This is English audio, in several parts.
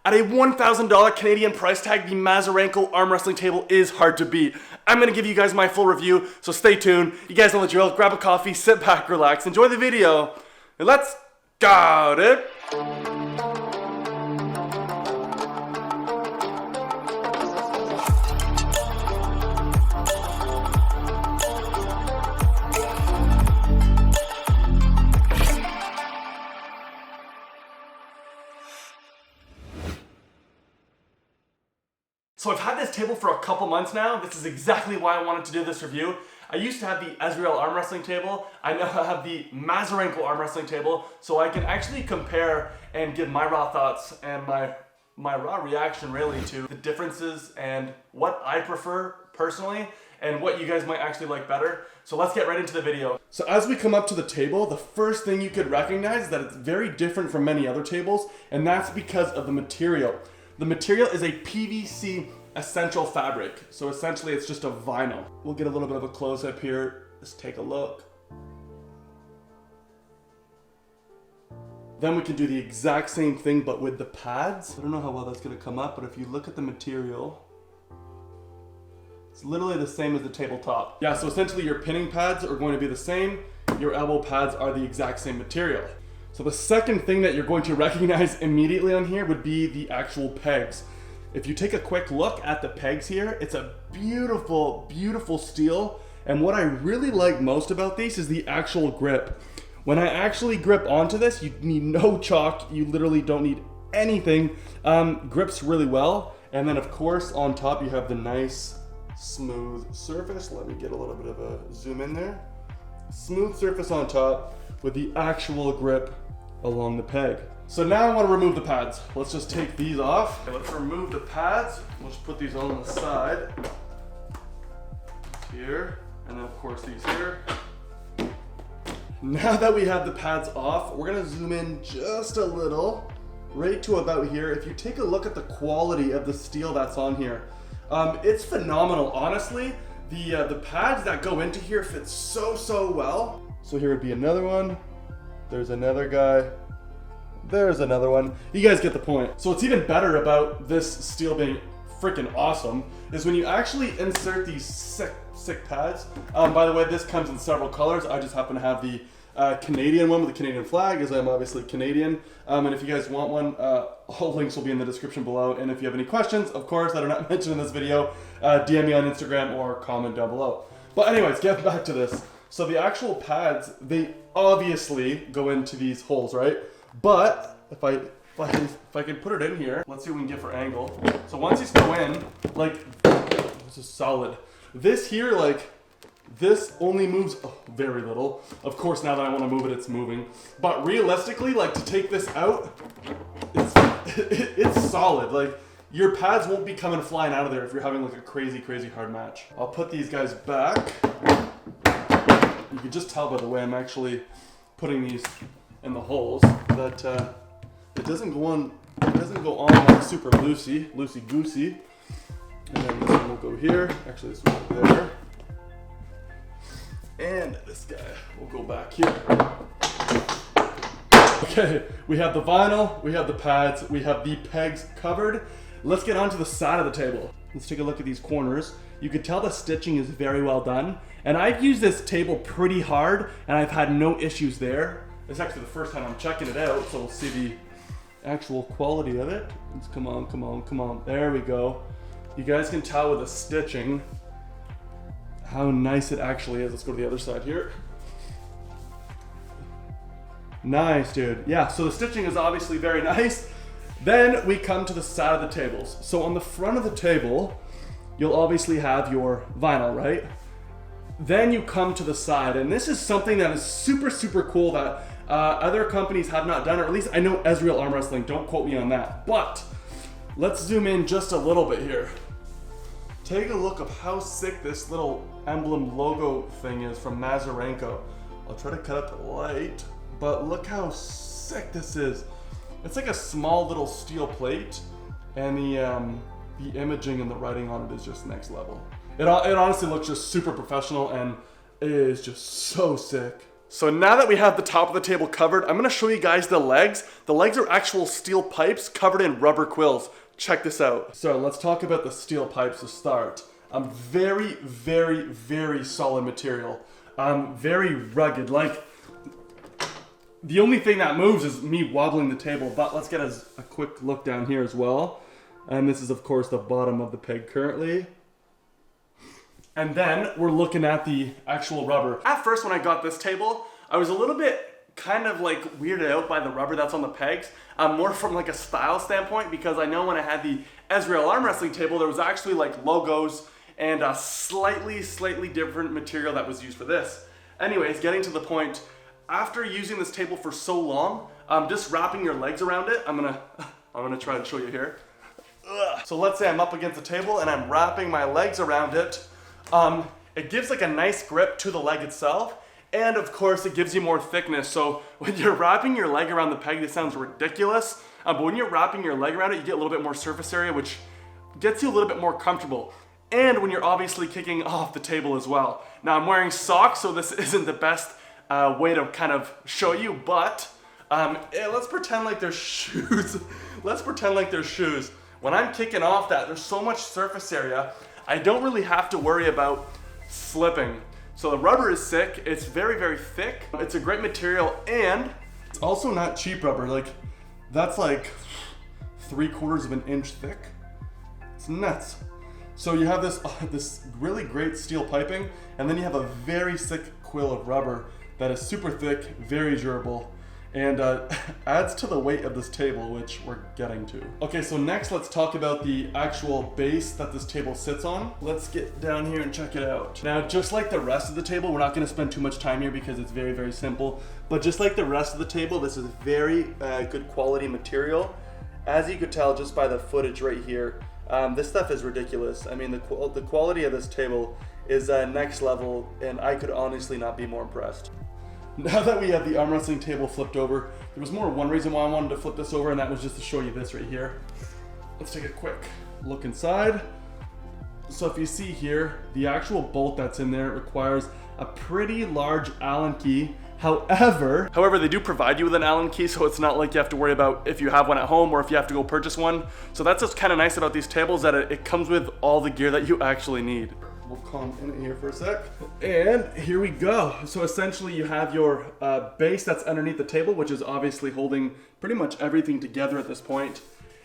At a $1,000 Canadian price tag, the Mazurenko Armwrestling Table is hard to beat. I'm going to give you guys my full review, so stay tuned. You guys know the drill. Grab a coffee, sit back, relax, enjoy the video, and let's go, dude. So I've had this table for a couple months now. This is exactly why I wanted to do this review. I used to have the Ezreal arm wrestling table. I now have the Mazurenko arm wrestling table, so I can actually compare and give my raw thoughts and my raw reaction really to the differences and what I prefer personally and what you guys might actually like better. So let's get right into the video. So as we come up to the table, the first thing you could recognize is that it's very different from many other tables, and that's because of the material. The material is a PVC essential fabric. So essentially it's just a vinyl. We'll get a little bit of a close up here. Let's take a look. Then we can do the exact same thing but with the pads. I don't know how well that's gonna come up, but if you look at the material, it's literally the same as the tabletop. Yeah, so essentially your pinning pads are going to be the same. Your elbow pads are the exact same material. So the second thing that you're going to recognize immediately on here would be the actual pegs. If you take a quick look at the pegs here, it's a beautiful, beautiful steel. And what I really like most about these is the actual grip. When I actually grip onto this, you need no chalk. You literally don't need anything. Grips really well. And then of course, on top, you have the nice smooth surface. Let me get a little bit of a zoom in there. Smooth surface on top with the actual grip along the peg. So now I want to remove the pads. Let's just take these off. Okay, let's remove the pads. We'll just put these on the side. Here, and then of course these here. Now that we have the pads off, we're gonna zoom in just a little, right to about here. If you take a look at the quality of the steel that's on here, it's phenomenal. Honestly, the pads that go into here fit so well. So here would be another one. There's another guy. There's another one. You guys get the point. So what's even better about this steel being freaking awesome is when you actually insert these sick pads. By the way, this comes in several colors. I just happen to have the Canadian one with the Canadian flag, as I'm obviously Canadian. And if you guys want one, all links will be in the description below. And if you have any questions, of course, that are not mentioned in this video, DM me on Instagram or comment down below. But anyways, get back to this. So the actual pads, they obviously go into these holes, right? But if I can put it in here, let's see what we can get for angle. So once these go in, like, this is solid. This here, like, this only moves very little. Of course, now that I want to move it, it's moving. But realistically, like, to take this out, it's solid. Like, your pads won't be coming flying out of there if you're having like a crazy hard match. I'll put these guys back. You can just tell by the way I'm actually putting these in the holes that it doesn't go on like super loosey goosey. And then this one will go here. Actually, this one will go there. And this guy will go back here. Okay, we have the vinyl, we have the pads, we have the pegs covered. Let's get onto the side of the table. Let's take a look at these corners. You can tell the stitching is very well done. And I've used this table pretty hard and I've had no issues there. It's actually the first time I'm checking it out, so we'll see the actual quality of it. Let's come on. There we go. You guys can tell with the stitching how nice it actually is. Let's go to the other side here. Nice, dude. Yeah, so the stitching is obviously very nice. Then we come to the side of the tables. So on the front of the table, you'll obviously have your vinyl, right? Then you come to the side, and this is something that is super cool that other companies have not done, or at least I know Ezreal Arm Wrestling, don't quote me on that. But let's zoom in just a little bit here. Take a look of how sick this little emblem logo thing is from Mazurenko. I'll try to cut up the light, but look how sick this is. It's like a small little steel plate, and the imaging and the writing on it is just next level. It honestly looks just super professional, and it is just so sick. So now that we have the top of the table covered, I'm gonna show you guys the legs. The legs are actual steel pipes covered in rubber quills. Check this out. So let's talk about the steel pipes to start. Very, very, very solid material. Very rugged. Like, the only thing that moves is me wobbling the table, but let's get a quick look down here as well. And this is of course the bottom of the peg currently. And then we're looking at the actual rubber. At first when I got this table, I was a little bit kind of like weirded out by the rubber that's on the pegs. More from like a style standpoint, because I know when I had the Israel arm wrestling table, there was actually like logos and a slightly different material that was used for this. Anyways, getting to the point, after using this table for so long, just wrapping your legs around it, I'm gonna try to show you here. So let's say I'm up against the table and I'm wrapping my legs around it. It gives like a nice grip to the leg itself, and of course it gives you more thickness. So when you're wrapping your leg around the peg, this sounds ridiculous, but when you're wrapping your leg around it, you get a little bit more surface area, which gets you a little bit more comfortable. And when you're obviously kicking off the table as well. Now I'm wearing socks, so this isn't the best way to kind of show you, but let's pretend like there's shoes. Let's pretend like there's shoes. When I'm kicking off that, there's so much surface area, I don't really have to worry about slipping. So the rubber is sick, it's very, very thick. It's a great material, and it's also not cheap rubber. Like, that's like 3/4 of an inch thick. It's nuts. So you have this really great steel piping, and then you have a very thick quill of rubber that is super thick, very durable, and adds to the weight of this table, which we're getting to. Okay, so next let's talk about the actual base that this table sits on. Let's get down here and check it out. Now, just like the rest of the table, we're not gonna spend too much time here because it's very, very simple, but just like the rest of the table, this is very good quality material. As you could tell just by the footage right here, this stuff is ridiculous. I mean, the quality of this table is next level, and I could honestly not be more impressed. Now that we have the arm wrestling table flipped over, there was one reason why I wanted to flip this over, and that was just to show you this right here. Let's take a quick look inside. So if you see here, the actual bolt that's in there requires a pretty large Allen key. However, they do provide you with an Allen key, so it's not like you have to worry about if you have one at home or if you have to go purchase one. So that's what's kind of nice about these tables, that it comes with all the gear that you actually need. We'll calm in here for a sec. And here we go. So essentially you have your base that's underneath the table, which is obviously holding pretty much everything together at this point.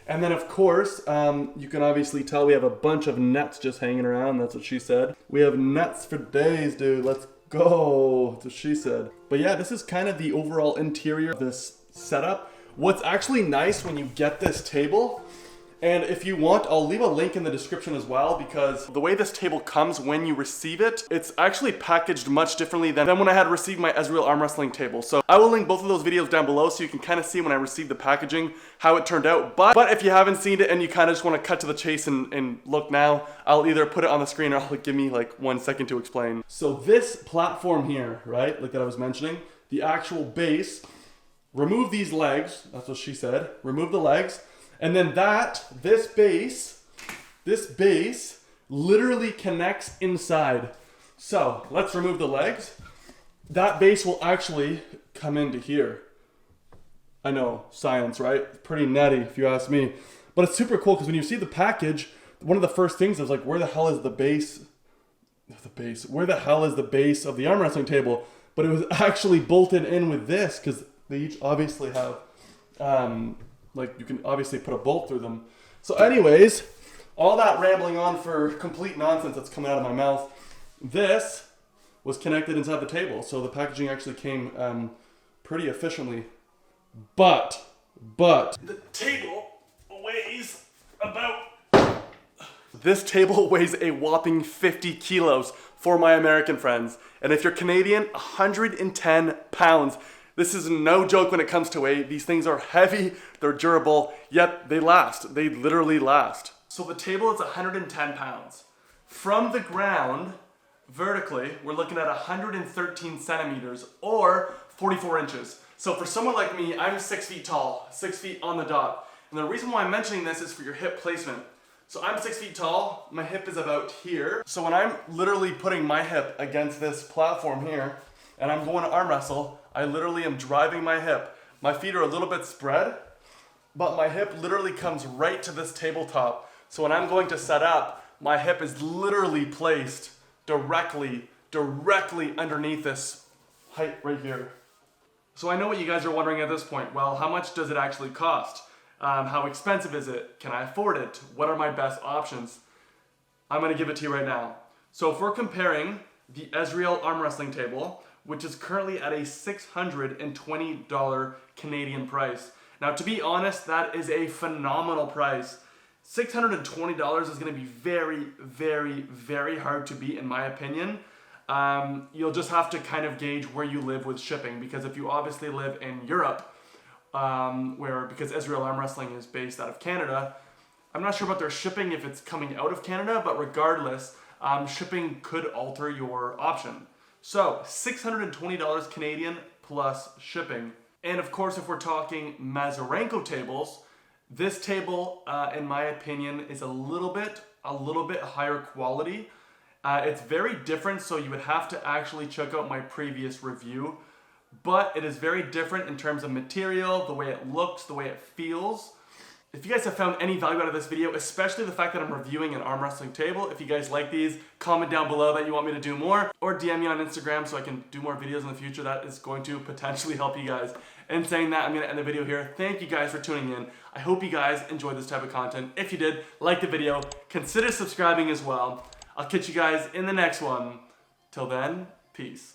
And then of course, you can obviously tell we have a bunch of nets just hanging around. That's what she said. We have nets for days, dude. Let's go. That's what she said. But yeah, this is kind of the overall interior of this setup. What's actually nice when you get this table, and if you want, I'll leave a link in the description as well, because the way this table comes when you receive it, it's actually packaged much differently than when I had received my Israel arm wrestling table. So I will link both of those videos down below so you can kind of see when I received the packaging, how it turned out. But if you haven't seen it and you kind of just want to cut to the chase and look now, I'll either put it on the screen or I'll give me like 1 second to explain. So this platform here, right, like that I was mentioning, the actual base, remove these legs, that's what she said, remove the legs. And then this base literally connects inside. So let's remove the legs. That base will actually come into here. I know, science, right? Pretty nutty if you ask me. But it's super cool because when you see the package, one of the first things is like, where the hell is the base? Where the hell is the base of the arm wrestling table? But it was actually bolted in with this because they each obviously have, like you can obviously put a bolt through them. So anyways, all that rambling on for complete nonsense that's coming out of my mouth. This was connected inside the table. So the packaging actually came pretty efficiently. But the table weighs about... This table weighs a whopping 50 kilos for my American friends. And if you're Canadian, 110 pounds. This is no joke when it comes to weight. These things are heavy, they're durable, yet they last. They literally last. So the table is 110 pounds. From the ground, vertically, we're looking at 113 centimeters or 44 inches. So for someone like me, I'm 6 feet tall, 6 feet on the dot. And the reason why I'm mentioning this is for your hip placement. So I'm 6 feet tall, my hip is about here. So when I'm literally putting my hip against this platform here, and I'm going to arm wrestle, I literally am driving my hip. My feet are a little bit spread, but my hip literally comes right to this tabletop. So when I'm going to set up, my hip is literally placed directly underneath this height right here. So I know what you guys are wondering at this point. Well, how much does it actually cost? How expensive is it? Can I afford it? What are my best options? I'm gonna give it to you right now. So if we're comparing the Israel arm wrestling table, which is currently at a $620 Canadian price. Now, to be honest, that is a phenomenal price. $620 is gonna be very hard to beat in my opinion. You'll just have to kind of gauge where you live with shipping, because if you obviously live in Europe, because Israel Arm Wrestling is based out of Canada, I'm not sure about their shipping if it's coming out of Canada, but regardless, shipping could alter your option. So $620 Canadian plus shipping. And of course, if we're talking Mazurenko tables, this table, in my opinion, is a little bit higher quality. It's very different, so you would have to actually check out my previous review. But it is very different in terms of material, the way it looks, the way it feels. If you guys have found any value out of this video, especially the fact that I'm reviewing an arm wrestling table, if you guys like these, comment down below that you want me to do more, or DM me on Instagram so I can do more videos in the future. That is going to potentially help you guys. And saying that, I'm going to end the video here. Thank you guys for tuning in. I hope you guys enjoyed this type of content. If you did, like the video, consider subscribing as well. I'll catch you guys in the next one. Till then, peace.